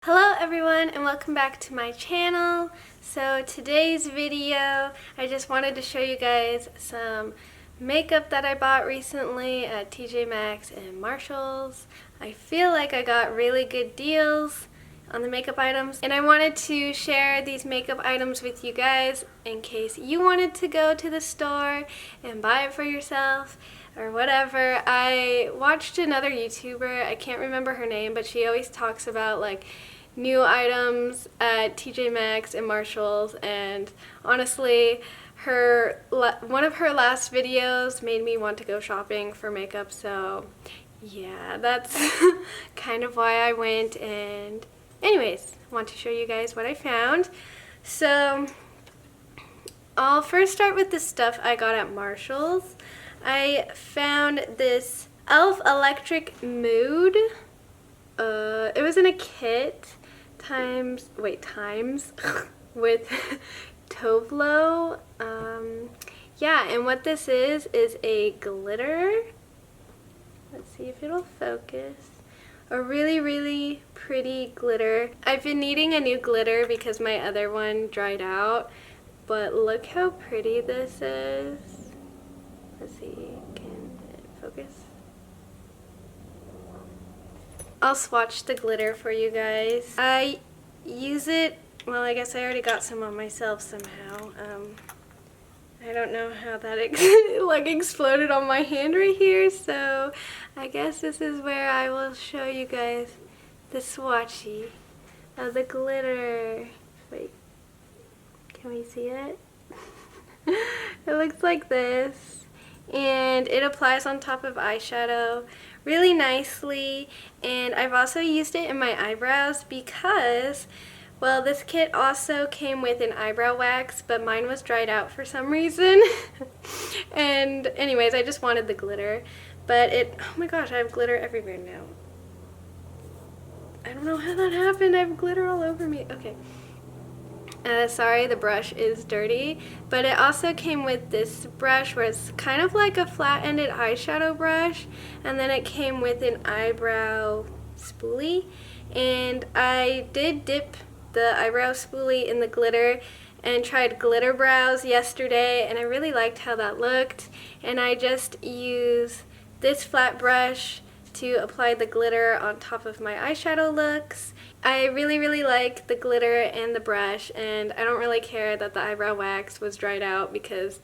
Hello everyone and welcome back to my channel. So today's video, I just wanted to show you guys some makeup that I bought recently at TJ Maxx and Marshalls. I feel like I got really good deals on the makeup items and I wanted to share these makeup items with you guys in case you wanted to go to the store and buy it for yourself or whatever. I watched another YouTuber, I can't remember her name, but she always talks about like new items at TJ Maxx and Marshalls, and honestly one of her last videos made me want to go shopping for makeup, so yeah, that's kind of why I went. And anyways, I want to show you guys what I found. So I'll first start with the stuff I got at Marshalls. I found this e.l.f. Electric Mood. It was in a kit times with Tovlo. Yeah, and what this is a glitter. Let's see if it'll focus. A really pretty glitter. I've been needing a new glitter because my other one dried out, but look how pretty this is. Let's see, can it focus? I'll swatch the glitter for you guys. I use it, well, I guess I already got some on myself somehow. I don't know how that like exploded on my hand right here, so I guess this is where I will show you guys the swatchy of the glitter. Wait, can we see it? It looks like this, and it applies on top of eyeshadow really nicely. And I've also used it in my eyebrows because, well, this kit also came with an eyebrow wax, but mine was dried out for some reason. And anyways, I just wanted the glitter, but oh my gosh, I have glitter everywhere now. I don't know how that happened. I have glitter all over me. Okay. Sorry, the brush is dirty, but it also came with this brush where it's kind of like a flat-ended eyeshadow brush, and then it came with an eyebrow spoolie, and I did dip the eyebrow spoolie in the glitter and tried glitter brows yesterday, and I really liked how that looked. And I just use this flat brush to apply the glitter on top of my eyeshadow looks. I really like the glitter and the brush, and I don't really care that the eyebrow wax was dried out because,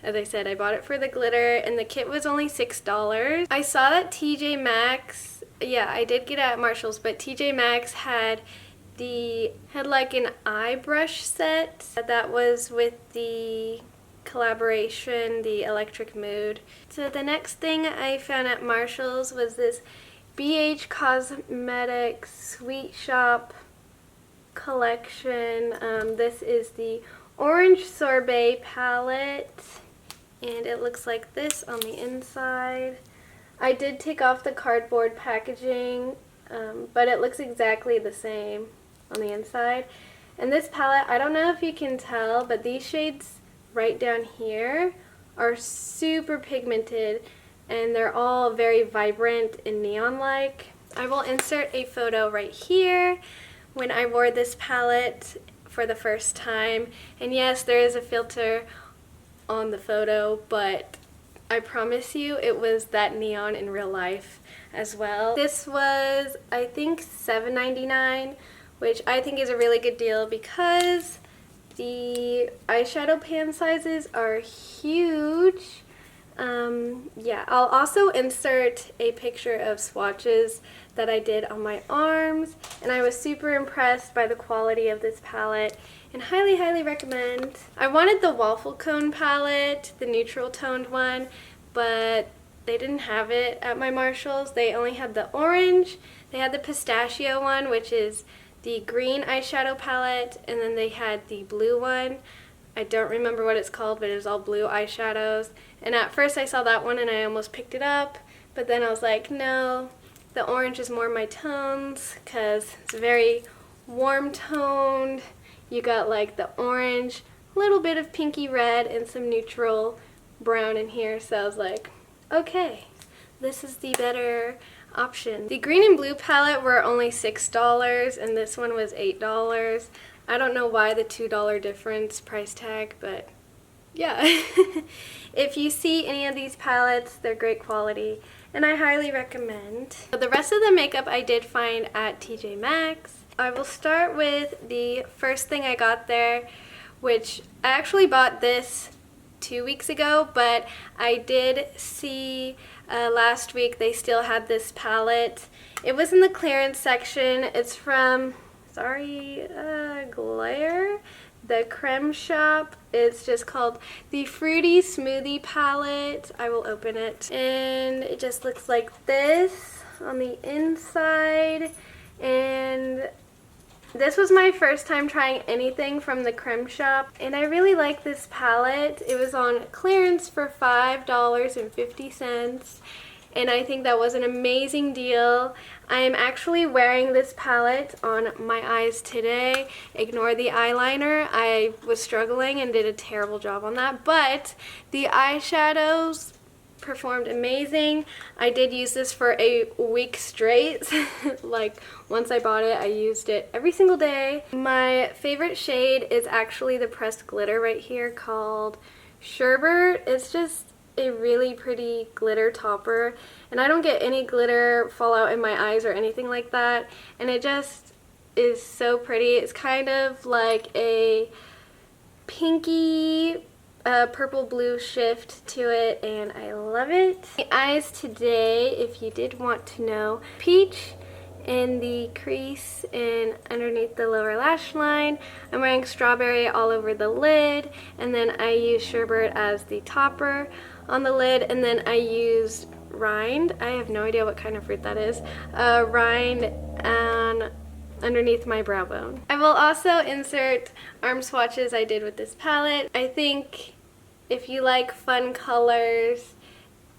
as I said, I bought it for the glitter, and the kit was only $6. I saw that TJ Maxx, yeah, I did get it at Marshalls, but TJ Maxx had like an eye brush set that was with the collaboration, the Electric Mood. So the next thing I found at Marshalls was this BH Cosmetics Sweet Shop collection. This is the Orange Sorbet palette, and it looks like this on the inside. I did take off the cardboard packaging, but it looks exactly the same on the inside. And this palette, I don't know if you can tell, but these shades right down here are super pigmented, and they're all very vibrant and neon-like. I will insert a photo right here when I wore this palette for the first time. And yes, there is a filter on the photo, but I promise you it was that neon in real life as well. This was, I think, $7.99, which I think is a really good deal because the eyeshadow pan sizes are huge. Yeah, I'll also insert a picture of swatches that I did on my arms, and I was super impressed by the quality of this palette and highly recommend. I wanted the waffle cone palette, the neutral toned one, but they didn't have it at my Marshalls. They only had the orange, they had the pistachio one, which is the green eyeshadow palette, and then they had the blue one. I don't remember what it's called, but it was all blue eyeshadows. And at first I saw that one and I almost picked it up, but then I was like, no, the orange is more my tones because it's very warm toned. You got like the orange, a little bit of pinky red, and some neutral brown in here. So I was like, okay, this is the better option. The green and blue palette were only $6 and this one was $8. I don't know why the $2 difference price tag, but yeah. If you see any of these palettes, they're great quality and I highly recommend. The rest of the makeup I did find at TJ Maxx. I will start with the first thing I got there, which I actually bought this 2 weeks ago, but I did see last week they still had this palette. It was in the clearance section. It's from, Glare, the Creme Shop. It's just called the Fruity Smoothie Palette. I will open it. And it just looks like this on the inside. And this was my first time trying anything from the Creme Shop, and I really like this palette. It was on clearance for $5.50, and I think that was an amazing deal. I am actually wearing this palette on my eyes today. Ignore the eyeliner. I was struggling and did a terrible job on that, but the eyeshadows performed amazing. I did use this for a week straight. Like, once I bought it, I used it every single day. My favorite shade is actually the pressed glitter right here called Sherbert. It's just a really pretty glitter topper, and I don't get any glitter fallout in my eyes or anything like that, and it just is so pretty. It's kind of like a pinky purple blue shift to it, and I love it. The eyes today, if you did want to know, peach in the crease and underneath the lower lash line. I'm wearing strawberry all over the lid, and then I use sherbet as the topper on the lid, and then I used rind. I have no idea what kind of fruit that is. Rind and underneath my brow bone. I will also insert arm swatches I did with this palette. I think if you like fun colors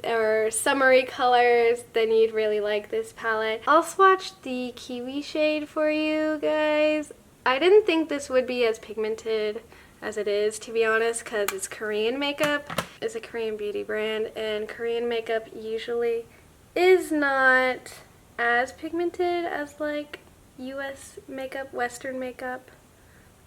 or summery colors, then you'd really like this palette. I'll swatch the kiwi shade for you guys. I didn't think this would be as pigmented as it is, to be honest, because it's Korean makeup. It's a Korean beauty brand, and Korean makeup usually is not as pigmented as like US makeup, Western makeup.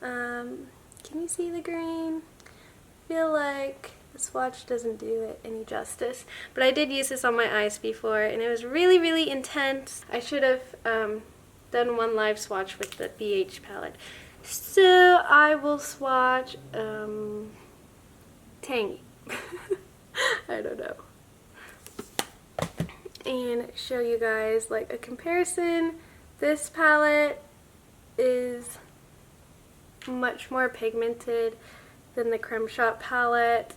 Can you see the green? I feel like the swatch doesn't do it any justice, but I did use this on my eyes before and it was really, really intense. I should have done one live swatch with the BH palette. So I will swatch Tangy. I don't know. And show you guys like a comparison. This palette is much more pigmented than the Creme Shop palette.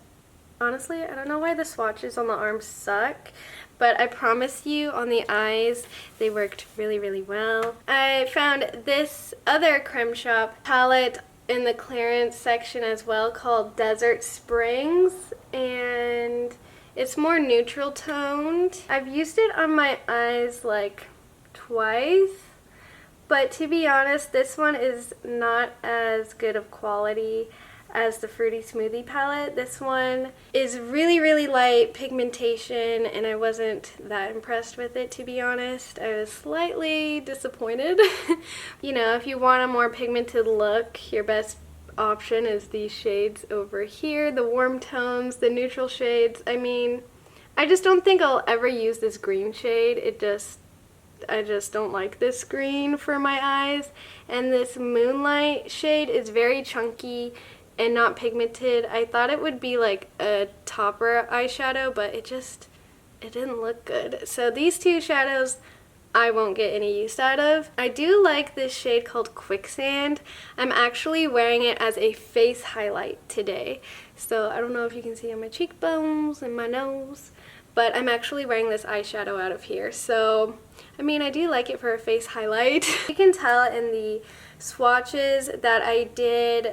Honestly, I don't know why the swatches on the arms suck, but I promise you on the eyes they worked really, really well. I found this other Creme Shop palette in the clearance section as well called Desert Springs, and it's more neutral toned. I've used it on my eyes like twice, but to be honest, this one is not as good of quality as the Fruity Smoothie palette. This one is really, really light pigmentation, and I wasn't that impressed with it, to be honest. I was slightly disappointed. You know, if you want a more pigmented look, your best option is these shades over here, the warm tones, the neutral shades. I mean, I just don't think I'll ever use this green shade. I just don't like this green for my eyes. And this Moonlight shade is very chunky and not pigmented. I thought it would be like a topper eyeshadow, but it didn't look good. So these two shadows I won't get any use out of. I do like this shade called Quicksand. I'm actually wearing it as a face highlight today. So I don't know if you can see on my cheekbones and my nose, but I'm actually wearing this eyeshadow out of here. So, I mean, I do like it for a face highlight. You can tell in the swatches that I did,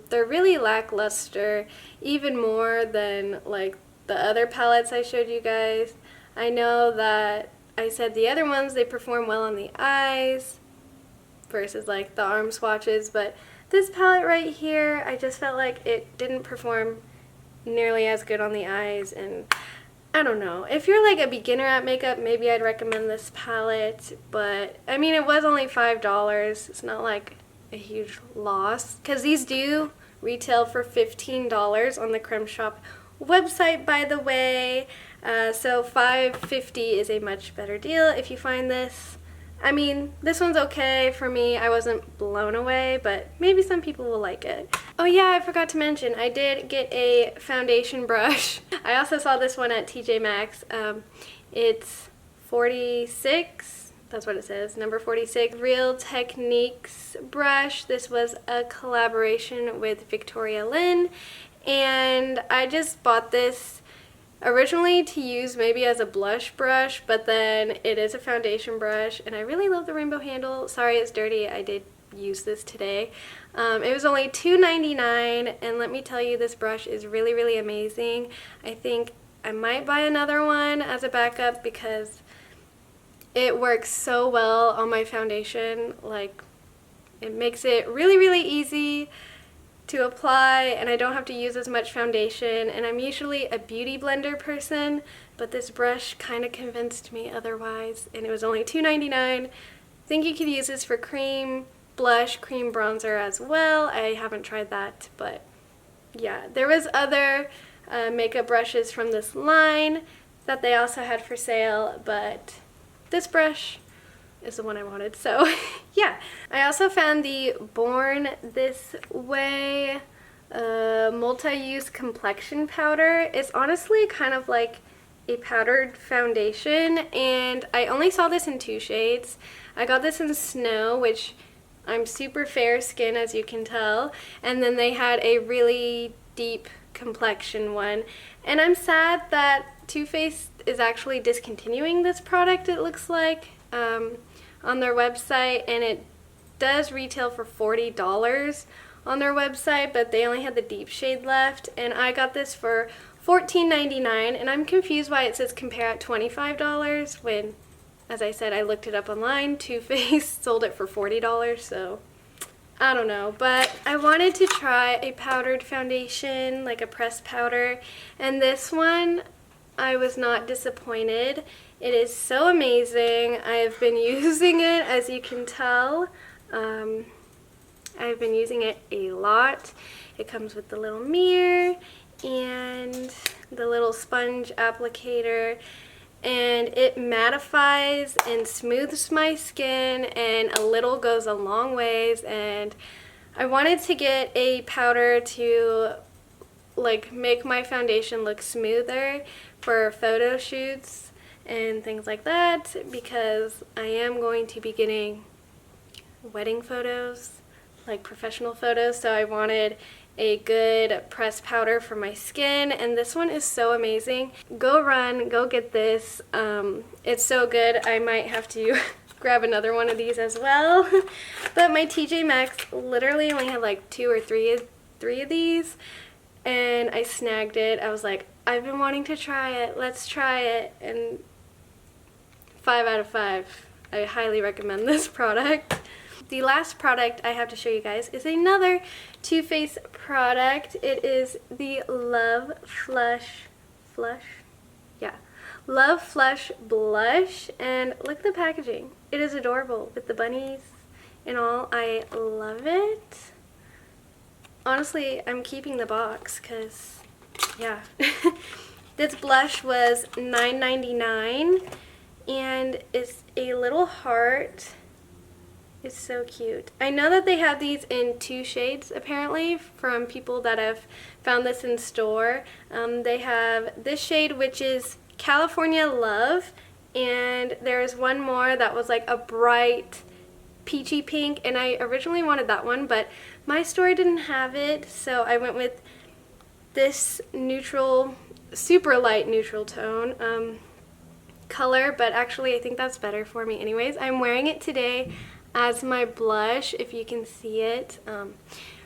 they're really lackluster, even more than like the other palettes I showed you guys. I know that I said the other ones, they perform well on the eyes versus like the arm swatches, but this palette right here, I just felt like it didn't perform nearly as good on the eyes, and I don't know. If you're like a beginner at makeup, maybe I'd recommend this palette, but I mean, it was only $5. It's not like a huge loss, because these do retail for $15 on the Creme Shop website, by the way. So $5.50 is a much better deal if you find this. I mean, this one's okay for me. I wasn't blown away, but maybe some people will like it. Oh yeah, I forgot to mention, I did get a foundation brush. I also saw this one at TJ Maxx. It's 46, that's what it says, number 46. Real Techniques brush. This was a collaboration with Victoria Lynn, and I just bought this originally to use maybe as a blush brush, but then it is a foundation brush, and I really love the rainbow handle. Sorry it's dirty, I did use this today. It was only $2.99, and let me tell you, this brush is really, really amazing. I think I might buy another one as a backup because it works so well on my foundation. Like, it makes it really, really easy to apply, and I don't have to use as much foundation, and I'm usually a beauty blender person, but this brush kind of convinced me otherwise, and it was only $2.99. I think you could use this for cream blush, cream bronzer as well. I haven't tried that, but yeah. There was other makeup brushes from this line that they also had for sale, but this brush is the one I wanted, so yeah. I also found the Born This Way multi-use complexion powder. It's honestly kind of like a powdered foundation, and I only saw this in 2 shades. I got this in Snow, which I'm super fair skin, as you can tell, and then they had a really deep complexion one, and I'm sad that Too Faced is actually discontinuing this product, it looks like, on their website, and it does retail for $40 on their website, but they only had the deep shade left, and I got this for $14.99, and I'm confused why it says compare at $25 when, as I said, I looked it up online. Too Faced sold it for $40, so I don't know, but I wanted to try a powdered foundation, like a pressed powder, and this one, I was not disappointed. It is so amazing. I've been using it, as you can tell. I've been using it a lot. It comes with the little mirror and the little sponge applicator, and it mattifies and smooths my skin, and a little goes a long ways. And I wanted to get a powder to like make my foundation look smoother for photo shoots and things like that, because I am going to be getting wedding photos, like professional photos, so I wanted a good pressed powder for my skin, and this one is so amazing. Go run, go get this. It's so good. I might have to grab another one of these as well. But my TJ Maxx literally only had like 2 or 3 of these, and I snagged it. I was like, I've been wanting to try it, let's try it, and 5 out of 5. I highly recommend this product. The last product I have to show you guys is another Too Faced product. It is the Love Flush blush, and look at the packaging. It is adorable with the bunnies and all. I love it. Honestly, I'm keeping the box because, yeah. This blush was $9.99, and it's a little heart. It's so cute. I know that they have these in 2 shades, apparently, from people that have found this in store. They have this shade, which is California Love, and there's one more that was like a bright peachy pink, and I originally wanted that one, but my store didn't have it, so I went with this neutral, super light neutral tone color, but actually I think that's better for me anyways. I'm wearing it today as my blush, if you can see it.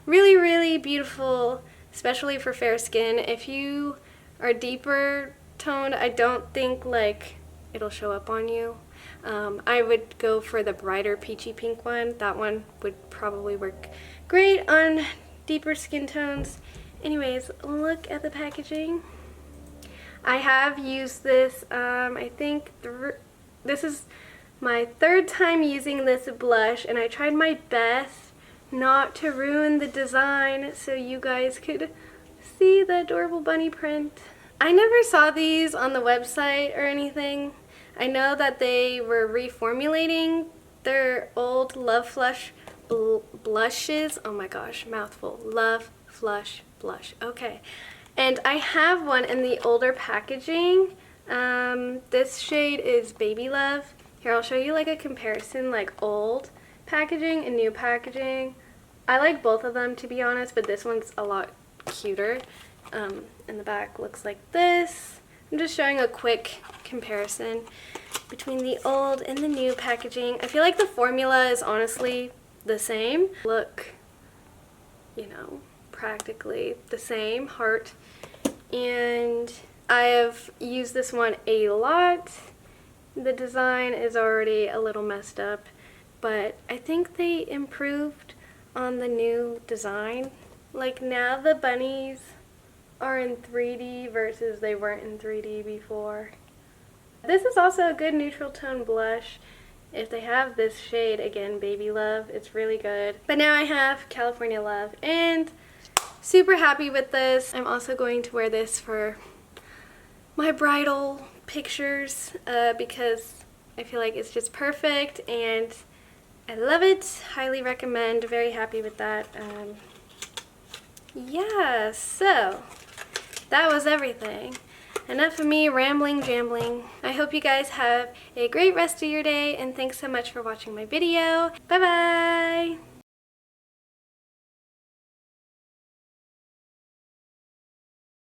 Really, really beautiful, especially for fair skin. If you are deeper toned, I don't think like it'll show up on you. I would go for the brighter peachy pink one. That one would probably work great on deeper skin tones. Anyways, look at the packaging. I have used this, I think this is my third time using this blush, and I tried my best not to ruin the design so you guys could see the adorable bunny print. I never saw these on the website or anything. I know that they were reformulating their old Love Flush blushes. Oh my gosh, mouthful. Love Flush blush. Okay. And I have one in the older packaging. This shade is Baby Love. Here, I'll show you like a comparison, like old packaging and new packaging. I like both of them, to be honest, but this one's a lot cuter. In the back looks like this. I'm just showing a quick comparison between the old and the new packaging. I feel like the formula is honestly the same. Look, you know, practically the same heart. And I have used this one a lot. The design is already a little messed up, but I think they improved on the new design. Like now the bunnies are in 3D versus they weren't in 3D before. This is also a good neutral tone blush. If they have this shade, again, Baby Love, it's really good. But now I have California Love, and super happy with this. I'm also going to wear this for my bridal pictures because I feel like it's just perfect and I love it. Highly recommend. Very happy with that. Yeah, so that was everything. Enough of me rambling, jambling. I hope you guys have a great rest of your day, and thanks so much for watching my video. Bye-bye!